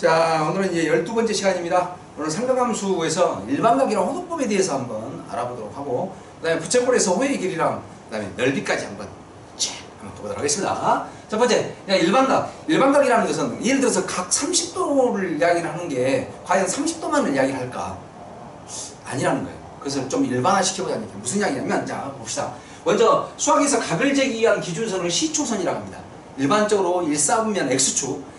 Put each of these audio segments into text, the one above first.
자, 오늘은 이제 12번째 시간입니다. 오늘 삼각함수에서 일반각이랑 호도법에 대해서 한번 알아보도록 하고, 그 다음에 부채꼴에서 호의 길이랑 그 다음에 넓이까지 한번 보도록 하겠습니다. 첫 번째, 일반각이라는 것은 예를 들어서 각 30도를 이야기를 하는 게 과연 30도만을 이야기를 할까? 아니라는 거예요. 그래서 좀 일반화시켜보자는 게 무슨 이야기냐면, 자, 봅시다. 먼저 수학에서 각을 재기 위한 기준선을 시초선이라고 합니다. 일반적으로 일사분면 X축,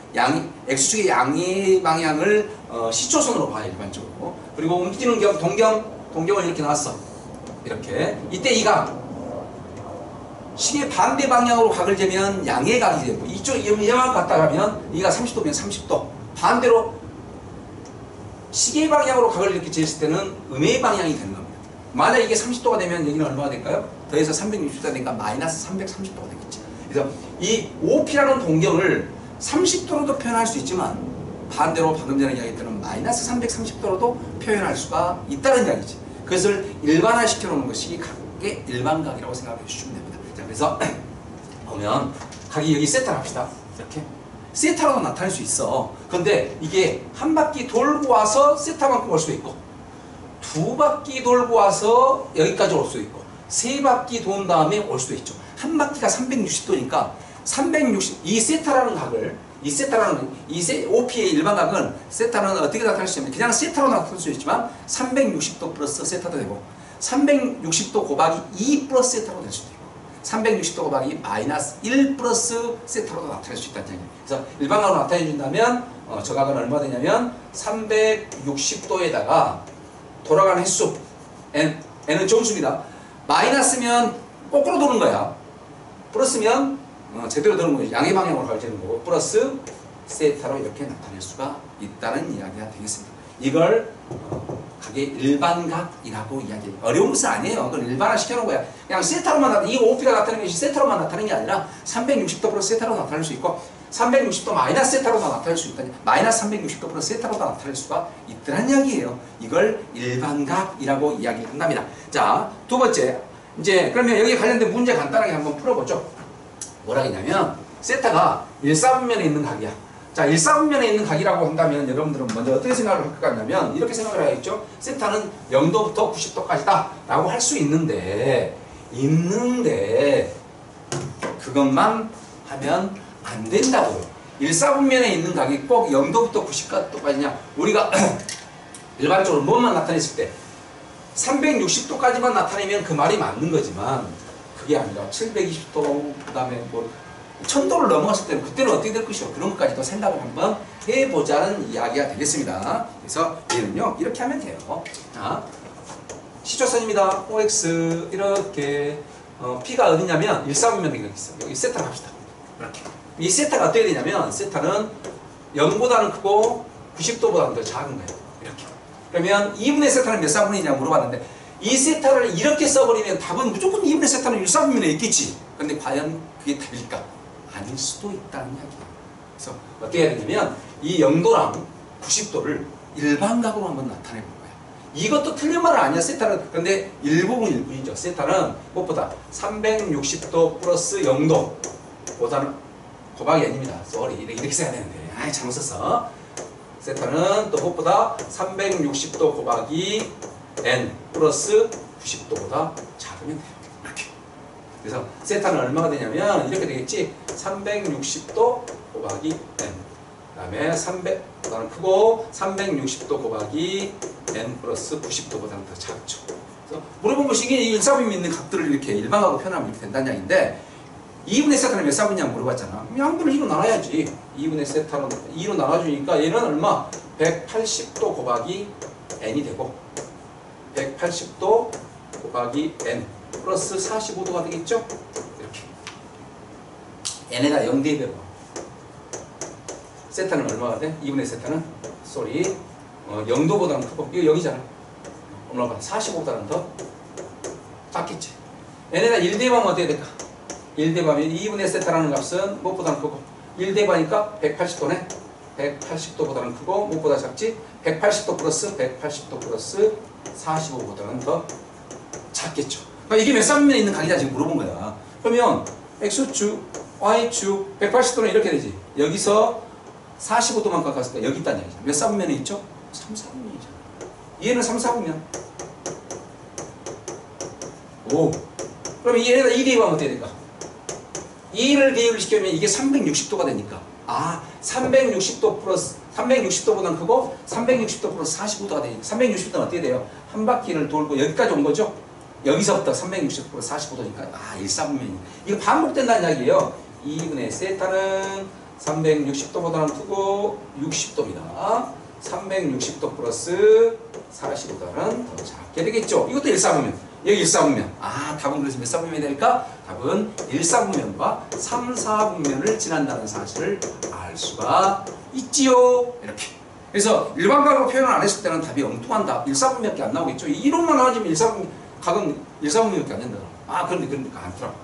X축의 양의 방향을 시초선으로 봐요, 일반적으로. 그리고 움직이는 동경을 이렇게 놨어. 이렇게. 이때 이 각, 시계 반대 방향으로 각을 재면 양의 각이 되고, 이쪽 이만 갔다 가면 이가 30도면 30도. 반대로 시계 방향으로 각을 이렇게 재었을 때는 음의 방향이 되는 겁니다. 만약 이게 30도가 되면 여기는 얼마가 될까요? 더해서 360도가 되니까 마이너스 330도가 되겠죠. 그래서 이 OP라는 동경을 30도로도 표현할 수 있지만, 반대로 방금 전에 이야기했던 마이너스 330도로도 표현할 수가 있다는 이야기지. 그것을 일반화시켜 놓는 것이 각의 일반각이라고 생각해 주시면 됩니다. 자, 그래서 보면 각이 여기 세타를 합시다. 이렇게 세타로도 나타날 수 있어. 근데 이게 한 바퀴 돌고 와서 세타만큼 올 수도 있고, 두 바퀴 돌고 와서 여기까지 올 수도 있고, 세 바퀴 돈 다음에 올 수도 있죠. 한 바퀴가 360도니까 360, 이 세타라는 각을, OP의 일반각은 세타는 어떻게 나타낼 수 있냐면, 그냥 세타로 나타낼 수 있지만 360도 플러스 세타도 되고, 360도 곱하기 2 플러스 세타로 될 수도 있고, 360도 곱하기 마이너스 1 플러스 세타로도 나타낼 수 있다는 얘기예요. 그래서 일반각으로 나타내 준다면 저 각은 얼마 되냐면 360도에다가 돌아가는 횟수 n은 정수입니다. 마이너스면 거꾸로 도는 거야. 플러스면 제대로 도는 거죠. 양의 방향으로 가르치는 거고, 플러스 세타로 이렇게 나타낼 수가 있다는 이야기가 되겠습니다. 이걸 각의 일반각이라고 이야기해요. 어려운 것은 아니에요. 그걸 일반화 시켜놓은 거야. 그냥 세타로만 나타나는, 이 OP가 나타나는 것이 세타로만 나타나는 게 아니라 360도 플러스 세타로 나타날 수 있고, 360도 마이너스 세타로도 나타날 수 있다. 마이너스 360도 플러스 세타로도 나타날 수가 있다는 이야기예요. 이걸 일반각이라고 이야기를 한답니다. 자, 두 번째. 이제 그러면 여기 관련된 문제 간단하게 한번 풀어보죠. 뭐라 했냐면, 세타가 일사분면에 있는 각이야. 자, 일사분면에 있는 각이라고 한다면 여러분들은 먼저 어떻게 생각을 할 것 같냐면, 이렇게 생각을 하겠죠. 세타는 0도부터 90도까지다 라고 할 수 있는데 그것만 하면 안 된다고요. 일사분면에 있는 각이 꼭 0도부터 90도까지냐? 우리가 일반적으로 뭐만 나타냈을 때 360도까지만 나타내면 그 말이 맞는 거지만, 그게 아니라 720도, 그 다음에 뭐 1000도를 넘어갔을 때는 그때는 어떻게 될 것이요? 그런 것까지도 생각을 한번 해보자는 이야기가 되겠습니다. 그래서 얘는요, 이렇게 하면 돼요. 자, 시초선입니다. OX 이렇게 P가 어디냐면 일사분면에 여기 있어. 여기 세타를 합시다. 이렇게. 이 세타가 어떻게 되냐면, 세타는 0보다는 크고 90도보다는 더 작은 거예요. 이렇게. 그러면 2분의 세타는 몇 사분이냐 물어봤는데, 이 세타를 이렇게 써버리면 답은 무조건 2분의 세타는 일사분면에 있겠지. 근데 과연 그게 답일까? 아닐 수도 있다는 이야기예요. 그래서 어떻게 해야 되냐면, 이 0도랑 90도를 일반각으로 한번 나타내 볼 거예요. 이것도 틀린 말은 아니야, 세타는. 근데 일부분이죠. 세타는 무엇보다 360도 플러스 0도 보다는 곱하기 n입니다. 쏘리. 이렇게 써야 되는데, 잘못 썼어. 세타는 또 무엇보다 360도 곱하기 n 플러스 90도보다 작으면 돼요. 이렇게. 그래서 세타는 얼마가 되냐면 이렇게 되겠지. 360도 곱하기 n. 그 다음에 300보다는 크고 360도 곱하기 n 플러스 90도보다는 더 작죠. 그래서 물어본 것이 이게 일사분면 있는 각들을 이렇게 일반각으로 표현하면 이렇게 된다는 이야기인데, 2분의 세타는 몇 사분이냐고 물어봤잖아. 양들을 2로 나눠야지. 2분의 세타는 2로 나눠주니까 얘는 얼마? 180도 곱하기 n이 되고, 180도 곱하기 n 플러스 45도가 되겠죠? 이렇게. n에다 0 대입해봐. 세타는 얼마가 돼? 2분의 세타는? 0도보다는 크고, 이거 0이잖아. 얼마가? 45보다는 더 작겠지. n에다 1 대입하면 어떻게 될까? 1 대입하면 2분의 세타라는 값은 무엇보다는 크고, 1 대입하니까 180도네? 180도보다는 크고, 무엇보다 작지? 180도 플러스 180도 플러스 45보다는 더 작겠죠. 그러니까 이게 몇 사분면에 있는 각이냐 지금 물어본 거야. 그러면 X축, Y축, 180도는 이렇게 되지. 여기서 45도만 깎았을까? 여기 있다는 얘기죠. 몇 사분면이 있죠? 3, 4분면이잖아. 얘는 3, 4분면. 오. 그러면 얘에다 2 대입하면 어떻게 될까? 2를 대입을 시키면 이게 360도가 되니까. 아, 360도 플러스, 360도보다는 크고 360도 플러스 45도가 되니까 360도는 어떻게 돼요? 한 바퀴를 돌고 여기까지 온 거죠? 여기서부터 360도 플러스 45도니까 아, 1사분면이. 이거 반복된다는 이야기예요. 2분의 세타는 360도보다는 크고 60도입니다. 360도 플러스 45도는 더 작게 되겠죠. 이것도 1사분면. 여기 1사분면. 아, 답은 그래서 몇 사분면이 될까? 답은 1사분면과 3, 4분면을 지난다는 사실을 알 수가 있지요. 이렇게. 그래서 일반각으로 표현을 안 했을 때는 답이 엉뚱한 답, 1사분면밖에 안 나오겠죠. 이론만 나와지면 1사분면, 각은 1사분면밖에 안 된다. 아, 그런데 그러니까 안 더라.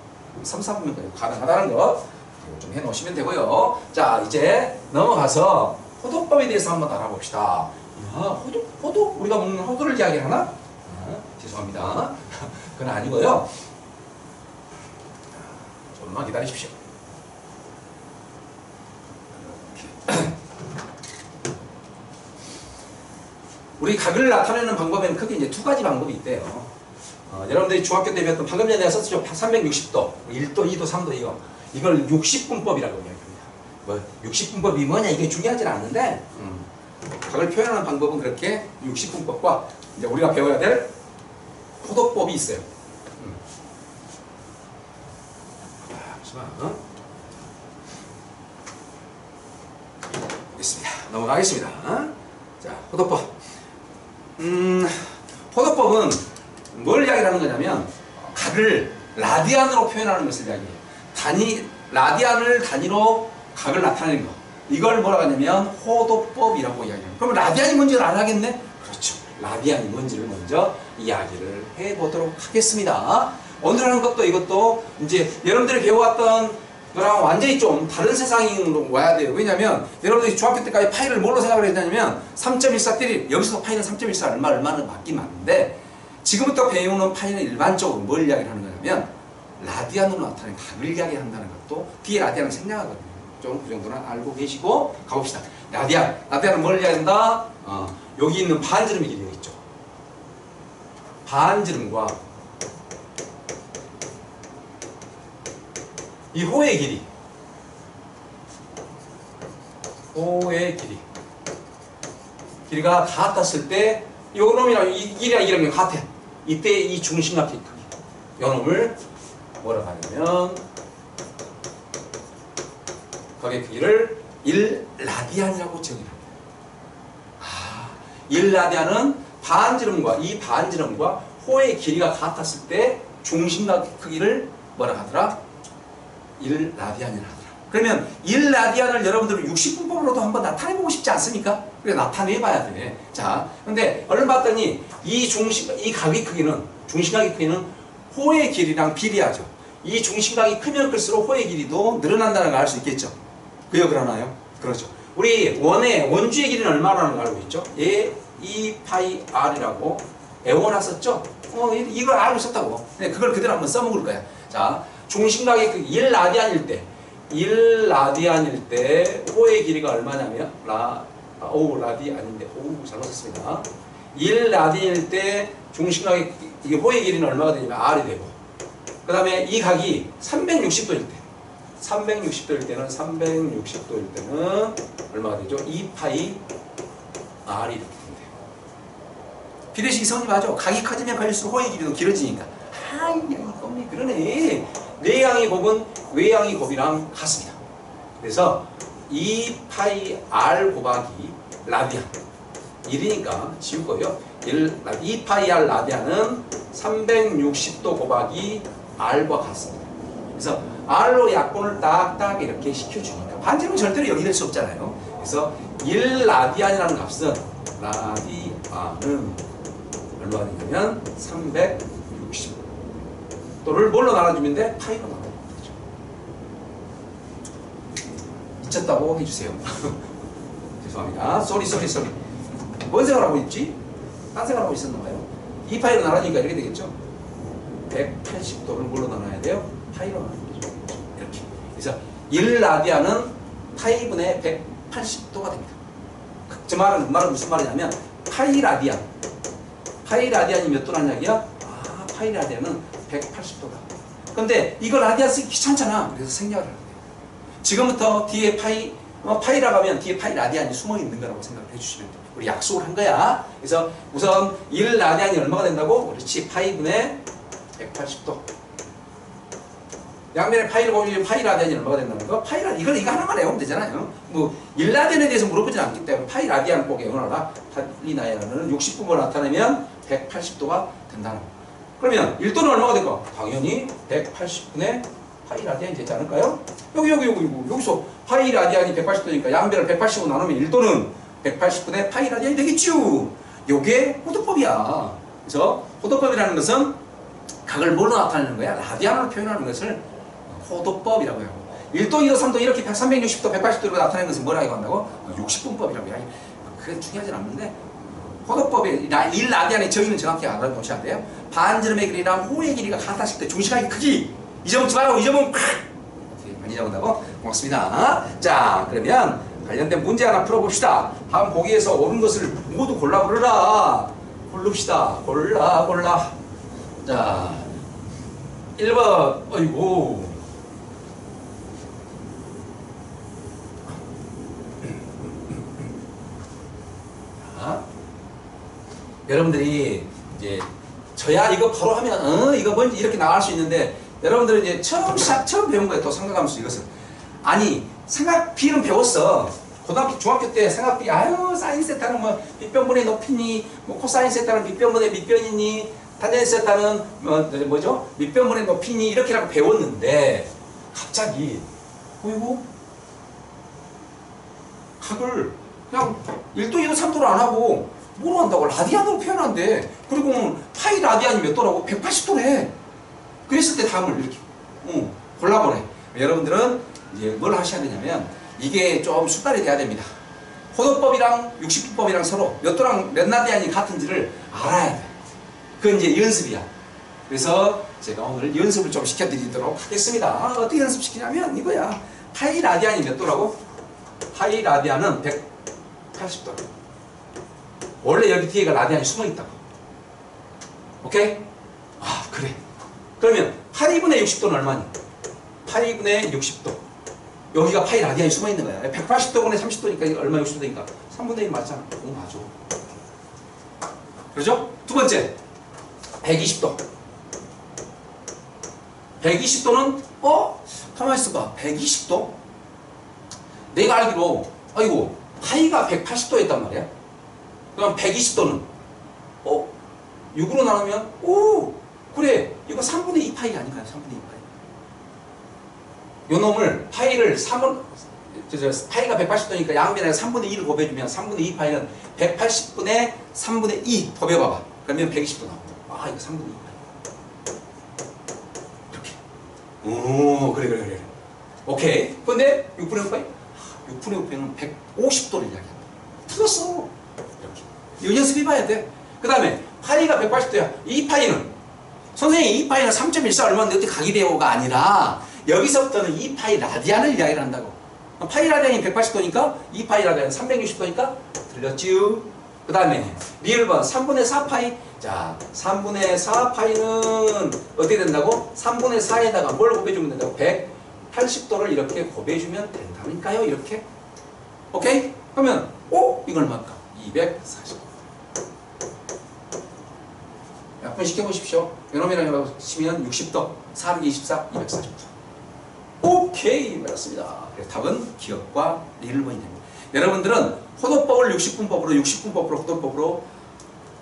3, 4분면까지 가능하다는 거 좀 해놓으시면 되고요. 자, 이제 넘어가서 호도법에 대해서 한번 알아봅시다. 야, 호도? 우리가 먹는 호도를 이야기하나? 아, 죄송합니다. 그건 아니고요. 조금만 기다리십시오. 우리 각을 나타내는 방법에는 크게 이제 두 가지 방법이 있대요. 여러분들이 중학교 때 배웠던 방금 전에 내가 썼죠. 360도, 1도, 2도, 3도 이거. 이걸 60분법이라고 이야기합니다. 뭐 60분법이 뭐냐 이게 중요하진 않는데 각을 표현하는 방법은 그렇게 60분법과 이제 우리가 배워야 될 호도법이 있어요. 잠시만. 있습니다. 넘어가겠습니다. 자, 호도법. 호도법은 뭘 이야기하는 거냐면 각을 라디안으로 표현하는 것을 이야기해요. 라디안을 단위로 각을 나타내는 거. 이걸 뭐라고 하냐면 호도법이라고 이야기합니다. 그럼 라디안이 뭔지를 알아야겠네? 그렇죠. 라디안이 뭔지를 먼저 이야기를 해보도록 하겠습니다. 오늘 하는 것도 이것도 이제 여러분들이 배워왔던 거랑 완전히 좀 다른 세상으로 와야 돼요. 왜냐면 여러분들이 중학교 때까지 파이를 뭘로 생각을 했냐면 3.14 때리 여기서 파이는 3.14 얼마는 맞긴 맞는데 지금부터 배우는 파이는 일반적으로 뭘 이야기를 하는 거냐면 라디안으로 나타나는 각을 이야기한다는 것도 뒤에 라디안을 생략하거든요. 좀 그 정도는 알고 계시고 가봅시다. 라디안은 뭘 이야기한다? 여기 있는 반지름의 길이가 있죠. 반지름과 이 호의 길이, 길이가 같았을 때 요 놈이랑 이 길이랑 이런 게 같아. 이때 이 중심각의 크기, 요 놈을 뭐라고 하냐면 각의 크기를 1라디안이라고 정의합니다. 1라디안은 반지름과 이 반지름과 호의 길이가 같았을 때 중심각 크기를 뭐라 하더라? 1라디안이라 하더라. 그러면 1라디안을 여러분들은 60분법으로도 한번 나타내보고 싶지 않습니까? 그래 나타내봐야 돼. 자, 근데 얼른 봤더니 이 각의 크기는 중심각의 크기는 호의 길이랑 비례하죠. 이 중심각이 크면 클수록 호의 길이도 늘어난다는 걸 알 수 있겠죠. 기억을 하나요? 그렇죠. 우리 원주의 길이는 얼마라는 걸 알고 있죠? 2파이 r이라고 외워놨었죠? 이걸 알고 있었다고. 근데 그걸 그대로 한번 써먹을 거야. 자, 중심각이 1라디안일 때, 1라디안일 때 호의 길이가 얼마냐면 라디 아닌데 잘못 썼습니다. 1라디안일 때 중심각의 이게 호의 길이는 얼마가 되냐면 r이 되고, 그 다음에 이 각이 360도일 때, 360도일 때는 얼마가 되죠? 2파이 r이 이렇게 됩니다. 비례식이 성립하죠. 각이 커지면 커질수록 호의 길이도 길어지니까. 이놈이 그러네. 내양의 곱은 외양의 곱이랑 같습니다. 그래서 2파이 r 곱하기 라디안 1이니까 지우고요. 2파이 r 라디안은 360도 곱하기 r과 같습니다. 그래서 r로 약분을 딱딱 이렇게 시켜주니까 반지름은 절대로 여기 될 수 없잖아요. 그래서 1라디안이라는 값은 라디안은 얼마가 되냐면 360도를 뭘로 나눠주면 돼? 파이로 나눠주면 되죠. 미쳤다고 해주세요. 죄송합니다. 쏘리. 뭔 생각을 하고 있지? 딴 생각을 하고 있었나봐요. 2파이로 나눠주니까 이렇게 되겠죠. 180도를 뭘로 나눠야 돼요? 파이로 나눠야 되죠. 이렇게. 그래서 1라디안은 파이분의 180도가 됩니다. 저 말은 무슨 말이냐면 파이 라디안. 파이 라디안이 몇 도라는 이야기야? 아, 파이 라디안은 180도다. 근데 이거 라디안 쓰기 귀찮잖아. 그래서 생략을 하는 거예요. 지금부터 뒤에 파이라고 하면 뒤에 파이 라디안이 숨어 있는 거라고 생각을 해주시면 돼요. 우리 약속을 한 거야. 그래서 우선 1 라디안이 얼마가 된다고? 그렇지. 파이분의 180도. 양면에 파이를 곱해주면 파이 라디안이 얼마가 된다는 거? 파이 라디안. 이거 하나만 외우면 되잖아요. 뭐 1 라디안에 대해서 물어보진 않기 때문에 파이 라디안 꼭 외워놔라. 팔리나야는 60분으로 나타내면 180도가 된다는 거. 그러면 1도는 얼마가 될까? 당연히 180분의 파이 라디안이 되지 않을까요? 여기서 파이 라디안이 180도니까 양변을 180으로 나누면 1도는 180분의 파이 라디안이 되겠죠. 요게 호도법이야. 그래서 호도법이라는 것은 각을 뭘로 나타내는 거야? 라디안으로 표현하는 것을 호도법이라고 하고, 1도, 2도, 3도 이렇게 360도, 180도로 나타내는 것을 뭐라고 한다고? 60분법이라고 해. 그게 중요하진 않는데 호도법의 1 라디안의 정의는 정확히 알아두셔야 돼요. 반지름의 길이랑 호의 길이가 같았을 때 중심각의 크기 잊어먹지 말라고. 잊어먹으면 안 잊어먹는다고? 고맙습니다. 자, 그러면 관련된 문제 하나 풀어봅시다. 다음 보기에서 옳은 것을 모두 골라 부르라. 고릅시다. 골라. 자, 1번. 어이구. 자, 여러분들이 이제 저야 이거 바로 하면 이거 뭔지 이렇게 나갈 수 있는데, 여러분들은 이제 처음 배운 거예요. 또 삼각함수 이것을. 아니, 삼각비는 배웠어. 고등학교, 중학교 때 삼각비, 사인 세타는 뭐 빗변분의 높이니, 뭐 코사인 세타는 빗변분의 밑변이니, 탄젠 세타는 뭐죠? 밑변분의 높이니, 이렇게라고 배웠는데 갑자기 어이구, 각을 그냥 1도, 2도, 3도로 안 하고 뭐로 한다고? 라디안으로 표현한대. 그리고 파이 라디안이 몇 도라고? 180도래. 그랬을 때 다음을 이렇게 골라보래. 여러분들은 이제 뭘 하셔야 되냐면, 이게 좀 숙달이 돼야 됩니다. 호도법이랑 60분법이랑 서로 몇 도랑 몇 라디안이 같은지를 알아야 돼. 그건 이제 연습이야. 그래서 제가 오늘 연습을 좀 시켜드리도록 하겠습니다. 어떻게 연습시키냐면 이거야. 파이 라디안이 몇 도라고? 파이 라디안은 180도. 원래 여기 뒤에가 라디안이 숨어있다고. 오케이? 아, 그래. 그러면 8분의 60도는 얼마니? 8분의 60도. 여기가 파이 라디안이 숨어있는 거야. 180도분의 30도니까 얼마 60도니까 3분의 1 맞잖아. 맞아. 그렇죠? 두 번째, 120도. 120도는 가만히 있어봐. 120도? 내가 알기로 아이고 파이가 180도였단 말이야. 그럼 120도는 6으로 나누면 그래, 이거 3분의 2 파이 아닌가요? 3분의 2 파이. 요 놈을 파이를 파이가 180도니까 양변에 3분의 2를 곱해주면 3분의 2 파이는 180분의 3분의 2 곱해봐봐. 그러면 120도 나온다. 이거 3분의 2 파이. 이렇게. 그래. 오케이. 근데 6분의 5 파이? 6분의 5파이는 150도를 이야기한다. 틀렸어. 이렇게. 이거 연습해봐야 돼. 그 다음에 파이가 180도야. 2파이는 선생님 2파이는 3.14 얼마인데 어떻게 각이 되오가 아니라 여기서부터는 2파이 라디안을 이야기를 한다고. 파이 라디안이 180도니까 2파이 라디안은 360도니까 들렸지요? 그 다음에 리을 번 3분의 4파이. 자, 3분의 4파이는 어떻게 된다고? 3분의 4에다가 뭘 곱해주면 된다고? 180도를 이렇게 곱해주면 된다니까요. 이렇게. 오케이? 그러면 이건 얼마일까? 240. 약분 시켜보십시오. 요놈이랑 치면 60도, 424, 240도. 오케이, 맞습니다. 그래서 답은 기억과 리을번이 됩니다. 여러분들은 호도법을 60분법으로 호도법으로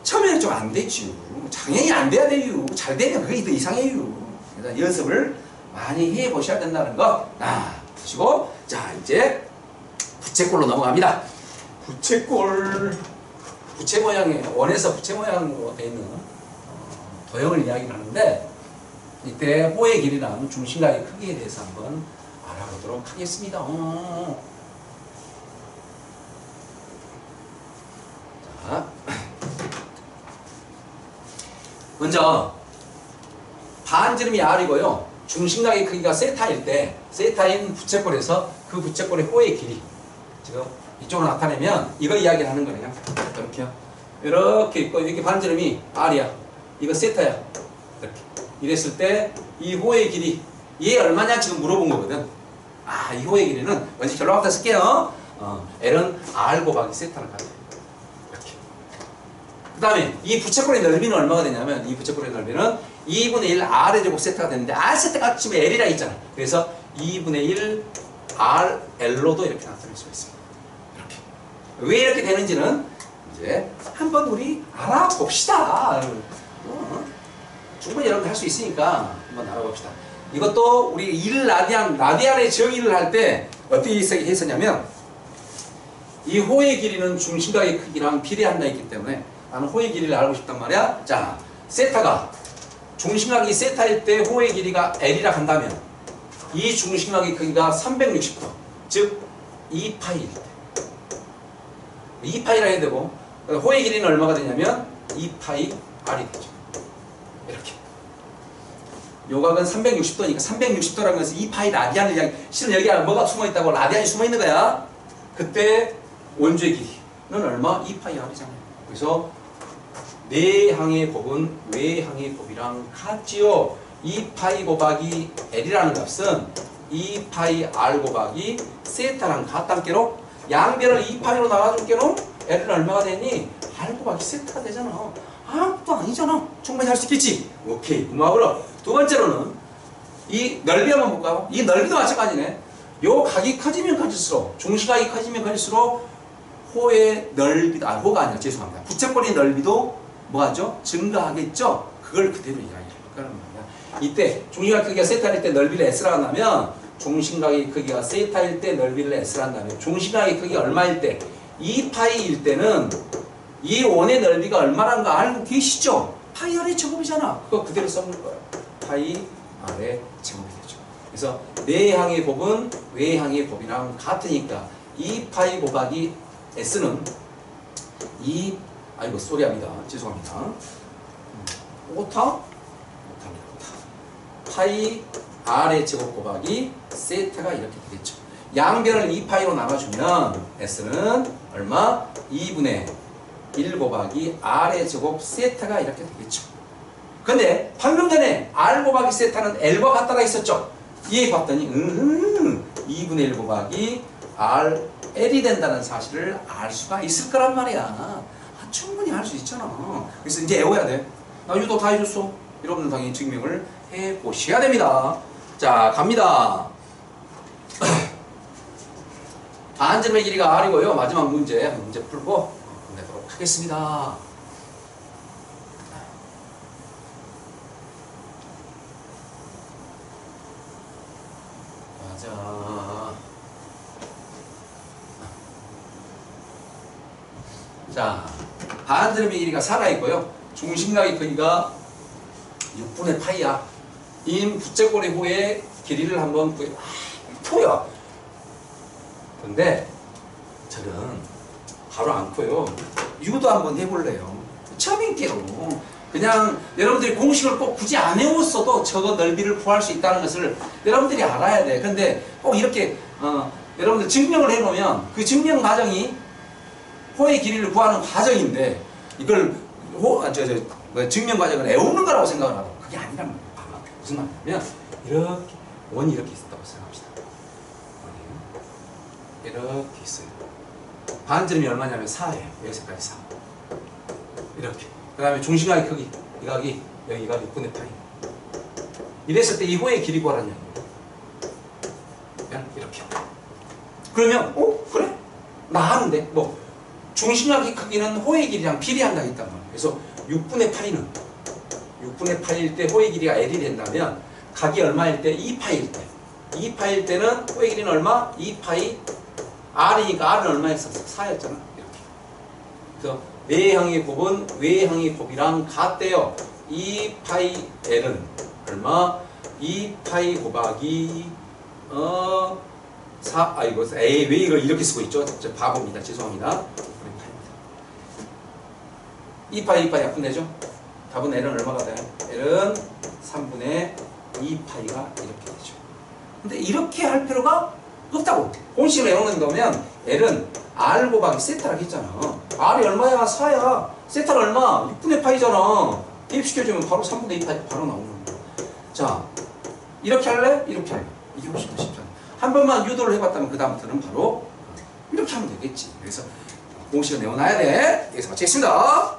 처음에는 좀 안 됐지요. 당연히 안 돼야 돼요. 잘 되면 그게 더 이상해요. 그래서 연습을 많이 해보셔야 된다는 거 보시고, 자, 이제 부채꼴로 넘어갑니다. 부채꼴, 부채 모양의 원에서 부채 모양으로 되어 있는 도형을 이야기를 하는데, 이때 호의 길이랑 중심각의 크기에 대해서 한번 알아보도록 하겠습니다. 자, 먼저 반지름이 r이고요. 중심각의 크기가 세타일 때, 세타인 부채꼴에서 그 부채꼴의 호의 길이, 지금 이쪽으로 나타내면 이거 이야기를 하는 거네요. 이렇게요. 이렇게 있고 이렇게 반지름이 R이야. 이거 세타야. 이렇게. 이랬을 때 이 호의 길이 얘 얼마냐 지금 물어본 거거든. 아, 이 호의 길이는 먼저 결론부터 쓸게요. L은 R 곱하기 세타를 가져요. 이렇게. 그 다음에 이 부채꼴의 넓이는 얼마가 되냐면 이 부채꼴의 넓이는 2분의 1 R의 제곱 세타가 되는데 R 세타가 지금 L이라 있잖아. 그래서 2분의 1 R L로도 이렇게 나타낼 수가 있습니다. 이렇게. 왜 이렇게 되는지는 이제 한번 우리 알아봅시다. 충분히 여러분 할 수 있으니까 한번 알아봅시다. 이것도 우리 1라디안의 정의를 할 때 어떻게 했었냐면 이 호의 길이는 중심각의 크기랑 비례한다 했기 때문에 나는 호의 길이를 알고 싶단 말이야. 자, 세타가 중심각이 세타일 때 호의 길이가 L이라 한다면 이 중심각의 크기가 360도 즉 2파이일 때 2파이라 해야 되고 호의 길이는 얼마가 되냐면 2파이 R이 되죠. 이렇게. 요각은 360도니까 360도라는 것은 2파이 라디안을 이야기. 실은 여기 뭐가 숨어있다고? 라디안이 숨어있는 거야. 그때 원주의 길이는 얼마? 2파이 R이잖아요. 그래서 내항의 곱은 외항의 곱이랑 같지요. 2파이 곱하기 L이라는 값은 2파이 R 곱하기 세타랑 같단께로 양변을 2파이로 나눠줄게로 L은 얼마가 되니? R 곱하기 세타가 되잖아. 아무것도 아니잖아. 충분히 할 수 있겠지? 오케이. 고마워라. 두 번째로는 이 넓이 한번 볼까요? 이 넓이도 마찬가지네. 요 각이 커지면 커질수록 중심각이 커지면 커질수록 호의 넓이도 호가 아니라 죄송합니다. 부채꼴의 넓이도 뭐하죠? 증가하겠죠? 그걸 그대로 이야기할 거라는 말이야. 이때 중심각 크기가 세타일 때 넓이를 S라 한다면 중심각의 크기가 세타일 때 넓이를 S라 한다면 중심각의 크기가 얼마일 때 2파이일 때는 이 원의 넓이가 얼마라는 거 알고 계시죠? 파이 R의 제곱이잖아. 그거 그대로 써볼 거예요. 파이 R의 제곱이 되죠. 그래서 내항의 곱은 외항의 곱이랑 같으니까 2파이 곱하기 S는 아이고 쏘리합니다. 죄송합니다. 오타? 못합니다. 오타. 파이 R의 제곱 곱하기 세타가 이렇게 되겠죠. 양변을 2파이로 나눠주면 S는 얼마? 2분의 1 곱하기 R의 제곱 세타가 이렇게 되겠죠. 근데 방금 전에 R 곱하기 세타는 L과 같다라 했었죠. 이해 봤더니 2분의 1 곱하기 R L이 된다는 사실을 알 수가 있을 거란 말이야. 충분히 할 수 있잖아. 그래서 이제 외워야 돼. 나 유도 다 해줬어. 여러분들 당연히 증명을 해보셔야 됩니다. 자, 갑니다. 반지름의 길이가 R이고요. 마지막 문제 풀고 내도록 하겠습니다. 자, 반지름의 길이가 4가 있고요. 중심각의 크기가 6분의 파이야. 인 부채꼴의 호의 길이를 한번 구해. 풀어요. 근데 저는 바로 안 커요. 유도 한번 해볼래요. 처음인게요. 그냥 여러분들이 공식을 꼭 굳이 안 외웠어도 저거 넓이를 구할 수 있다는 것을 여러분들이 알아야 돼. 근데 꼭 이렇게 여러분들 증명을 해놓으면 그 증명 과정이 호의 길이를 구하는 과정인데 이걸 증명 과정을 외우는 거라고 생각을 하고 그게 아니란 말이에요. 무슨 말이냐면 이렇게 원이 이렇게 있었다고 생각합시다. 이렇게 있어요. 반지름이 얼마냐면 4예요. 여기서까지 4. 이렇게. 그 다음에 중심각의 크기. 이 각이 여기가 6분의 8. 이랬을 때 이 호의 길이 구하라는 얘기예요. 이렇게. 그러면 그래? 나 아는데 뭐 중심각의 크기는 호의 길이랑 비례한다 했단 말이에요. 그래서 6분의 8이는 6분의 8일 때 호의 길이가 L이 된다면 각이 얼마일 때? 2파일 때. 2파일 때는 호의 길이는 얼마? 2파이 R이니까 R은 얼마였어? 4였잖아. 이렇게. 그래서 내항의 곱은 외항의 곱이랑 같대요. 2파이 L은 얼마? 2파이 곱하기 왜 이걸 이렇게 쓰고 있죠? 저 바보입니다. 죄송합니다. 2파이 약분되죠? 답은 L은 얼마가 돼요? L은 3분의 2파이가 이렇게 되죠. 근데 이렇게 할 필요가 없다고. 공식을 외우는 거면 L은 R 곱하기 세타라고 했잖아. R이 얼마야? 4야. 세타는 얼마? 6분의 파이잖아. 대입시켜주면 바로 3분의 2 파이 바로 나오는 거야. 자, 이렇게 할래? 이렇게 할래? 이게 훨씬 더 쉽잖아. 한 번만 유도를 해봤다면 그 다음부터는 바로 이렇게 하면 되겠지. 그래서 공식을 내어놔야 돼. 여기서 마치겠습니다.